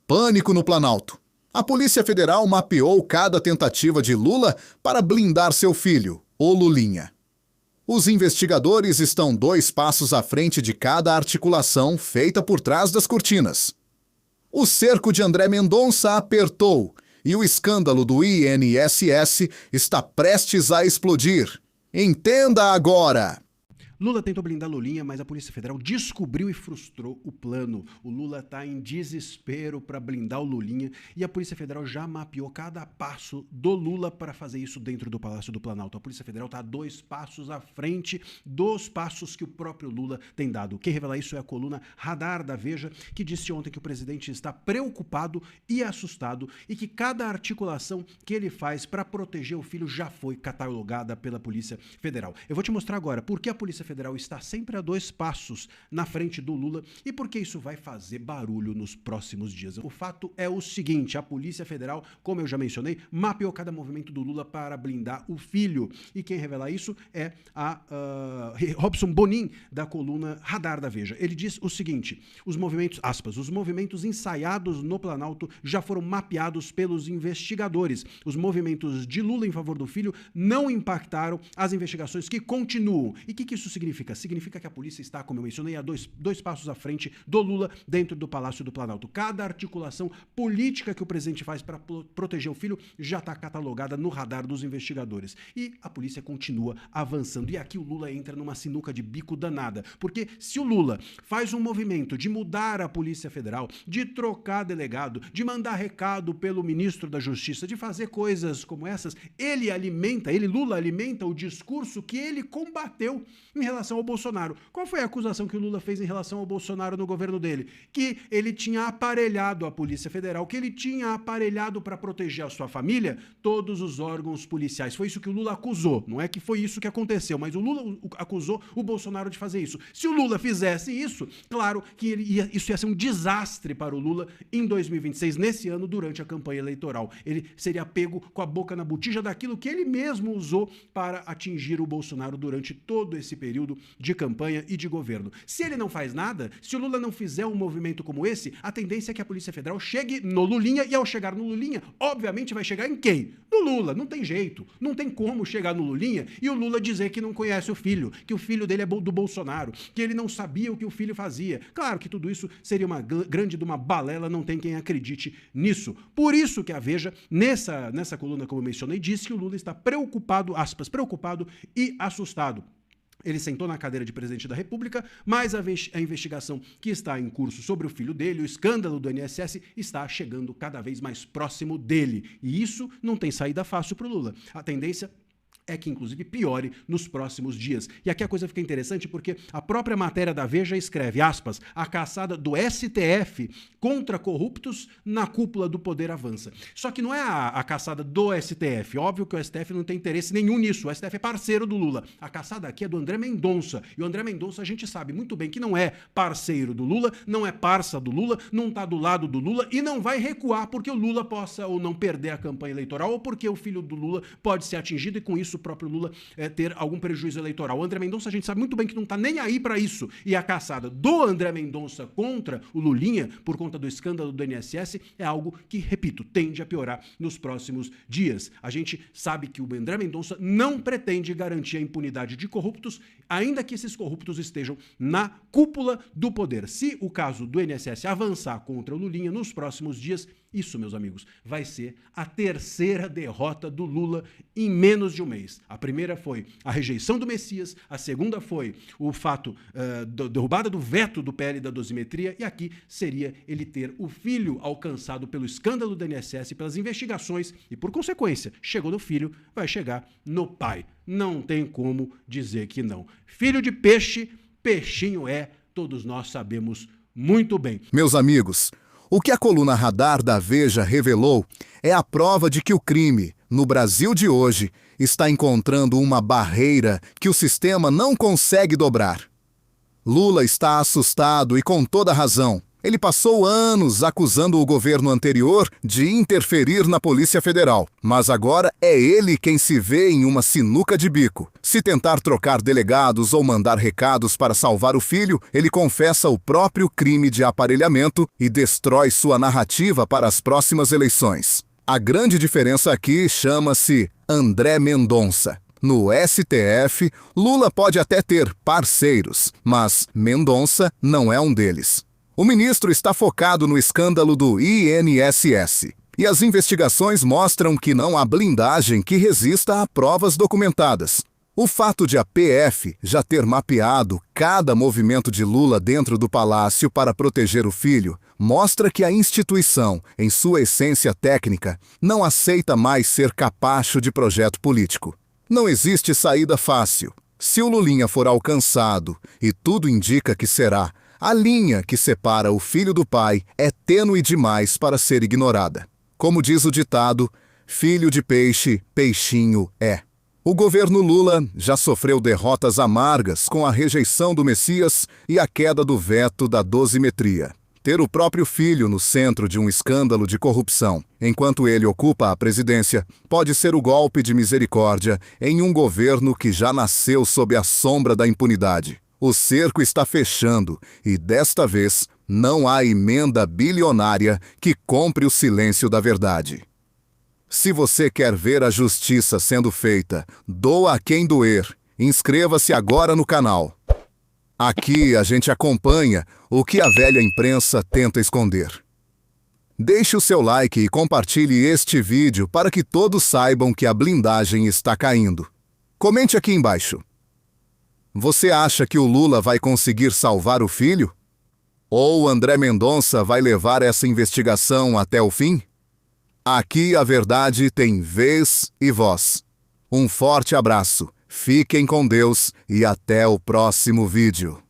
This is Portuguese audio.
Pânico no Planalto. A Polícia Federal mapeou cada tentativa de Lula para blindar seu filho, o Lulinha. Os investigadores estão 2 passos à frente de cada articulação feita por trás das cortinas. O cerco de André Mendonça apertou e o escândalo do INSS está prestes a explodir. Entenda agora! Lula tentou blindar Lulinha, mas a Polícia Federal descobriu e frustrou o plano. O Lula está em desespero para blindar o Lulinha e a Polícia Federal já mapeou cada passo do Lula para fazer isso dentro do Palácio do Planalto. A Polícia Federal está 2 passos à frente dos passos que o próprio Lula tem dado. Quem revela isso é a coluna Radar da Veja, que disse ontem que o presidente está preocupado e assustado e que cada articulação que ele faz para proteger o filho já foi catalogada pela Polícia Federal. Eu vou te mostrar agora por que a Polícia Federal está sempre a 2 passos na frente do Lula e por que isso vai fazer barulho nos próximos dias. O fato é o seguinte, a Polícia Federal, como eu já mencionei, mapeou cada movimento do Lula para blindar o filho. E quem revela isso é a Robson Bonin, da coluna Radar da Veja. Ele diz o seguinte, os movimentos, aspas, os movimentos ensaiados no Planalto já foram mapeados pelos investigadores. Os movimentos de Lula em favor do filho não impactaram as investigações que continuam. E o que isso significa? Significa que a polícia está, como eu mencionei, a dois passos à frente do Lula dentro do Palácio do Planalto. Cada articulação política que o presidente faz para proteger o filho já está catalogada no radar dos investigadores. E a polícia continua avançando. E aqui o Lula entra numa sinuca de bico danada. Porque se o Lula faz um movimento de mudar a Polícia Federal, de trocar delegado, de mandar recado pelo ministro da Justiça, de fazer coisas como essas, Lula alimenta o discurso que ele combateu em relação ao Bolsonaro. Qual foi a acusação que o Lula fez em relação ao Bolsonaro no governo dele? Que ele tinha aparelhado a Polícia Federal, que ele tinha aparelhado para proteger a sua família todos os órgãos policiais. Foi isso que o Lula acusou. Não é que foi isso que aconteceu, mas o Lula acusou o Bolsonaro de fazer isso. Se o Lula fizesse isso, claro que isso ia ser um desastre para o Lula em 2026, nesse ano, durante a campanha eleitoral. Ele seria pego com a boca na botija daquilo que ele mesmo usou para atingir o Bolsonaro durante todo esse período de campanha e de governo. Se ele não faz nada, se o Lula não fizer um movimento como esse, a tendência é que a Polícia Federal chegue no Lulinha e ao chegar no Lulinha, obviamente vai chegar em quem? No Lula. Não tem jeito. Não tem como chegar no Lulinha e o Lula dizer que não conhece o filho, que o filho dele é do Bolsonaro, que ele não sabia o que o filho fazia. Claro que tudo isso seria uma grande de uma balela, não tem quem acredite nisso. Por isso que a Veja, nessa coluna, como eu mencionei, disse que o Lula está preocupado, aspas, preocupado e assustado. Ele sentou na cadeira de presidente da República, mas a investigação que está em curso sobre o filho dele, o escândalo do INSS, está chegando cada vez mais próximo dele. E isso não tem saída fácil para o Lula. A tendência é que, inclusive, piore nos próximos dias. E aqui a coisa fica interessante porque a própria matéria da Veja escreve, aspas, a caçada do STF contra corruptos na cúpula do poder avança. Só que não é a caçada do STF. Óbvio que o STF não tem interesse nenhum nisso. O STF é parceiro do Lula. A caçada aqui é do André Mendonça. E o André Mendonça a gente sabe muito bem que não é parceiro do Lula, não é parça do Lula, não está do lado do Lula e não vai recuar porque o Lula possa ou não perder a campanha eleitoral ou porque o filho do Lula pode ser atingido e com isso o próprio Lula ter algum prejuízo eleitoral. O André Mendonça a gente sabe muito bem que não está nem aí para isso. E a caçada do André Mendonça contra o Lulinha, por conta do escândalo do INSS, é algo que, repito, tende a piorar nos próximos dias. A gente sabe que o André Mendonça não pretende garantir a impunidade de corruptos, ainda que esses corruptos estejam na cúpula do poder. Se o caso do INSS avançar contra o Lulinha nos próximos dias, isso, meus amigos, vai ser a 3ª derrota do Lula em menos de um mês. A primeira foi a rejeição do Messias, a segunda foi o fato da derrubada do veto do PL da dosimetria e aqui seria ele ter o filho alcançado pelo escândalo do INSS, pelas investigações e, por consequência, chegou no filho, vai chegar no pai. Não tem como dizer que não. Filho de peixe, peixinho é, todos nós sabemos muito bem. Meus amigos, o que a coluna Radar da Veja revelou é a prova de que o crime, no Brasil de hoje, está encontrando uma barreira que o sistema não consegue dobrar. Lula está assustado e com toda razão. Ele passou anos acusando o governo anterior de interferir na Polícia Federal, mas agora é ele quem se vê em uma sinuca de bico. Se tentar trocar delegados ou mandar recados para salvar o filho, ele confessa o próprio crime de aparelhamento e destrói sua narrativa para as próximas eleições. A grande diferença aqui chama-se André Mendonça. No STF, Lula pode até ter parceiros, mas Mendonça não é um deles. O ministro está focado no escândalo do INSS, e as investigações mostram que não há blindagem que resista a provas documentadas. O fato de a PF já ter mapeado cada movimento de Lula dentro do palácio para proteger o filho mostra que a instituição, em sua essência técnica, não aceita mais ser capacho de projeto político. Não existe saída fácil. Se o Lulinha for alcançado, e tudo indica que será, a linha que separa o filho do pai é tênue demais para ser ignorada. Como diz o ditado, filho de peixe, peixinho é. O governo Lula já sofreu derrotas amargas com a rejeição do Messias e a queda do veto da dosimetria. Ter o próprio filho no centro de um escândalo de corrupção, enquanto ele ocupa a presidência, pode ser o golpe de misericórdia em um governo que já nasceu sob a sombra da impunidade. O cerco está fechando e, desta vez, não há emenda bilionária que compre o silêncio da verdade. Se você quer ver a justiça sendo feita, doa a quem doer. Inscreva-se agora no canal. Aqui a gente acompanha o que a velha imprensa tenta esconder. Deixe o seu like e compartilhe este vídeo para que todos saibam que a blindagem está caindo. Comente aqui embaixo. Você acha que o Lula vai conseguir salvar o filho? Ou André Mendonça vai levar essa investigação até o fim? Aqui a verdade tem vez e voz. Um forte abraço, fiquem com Deus e até o próximo vídeo.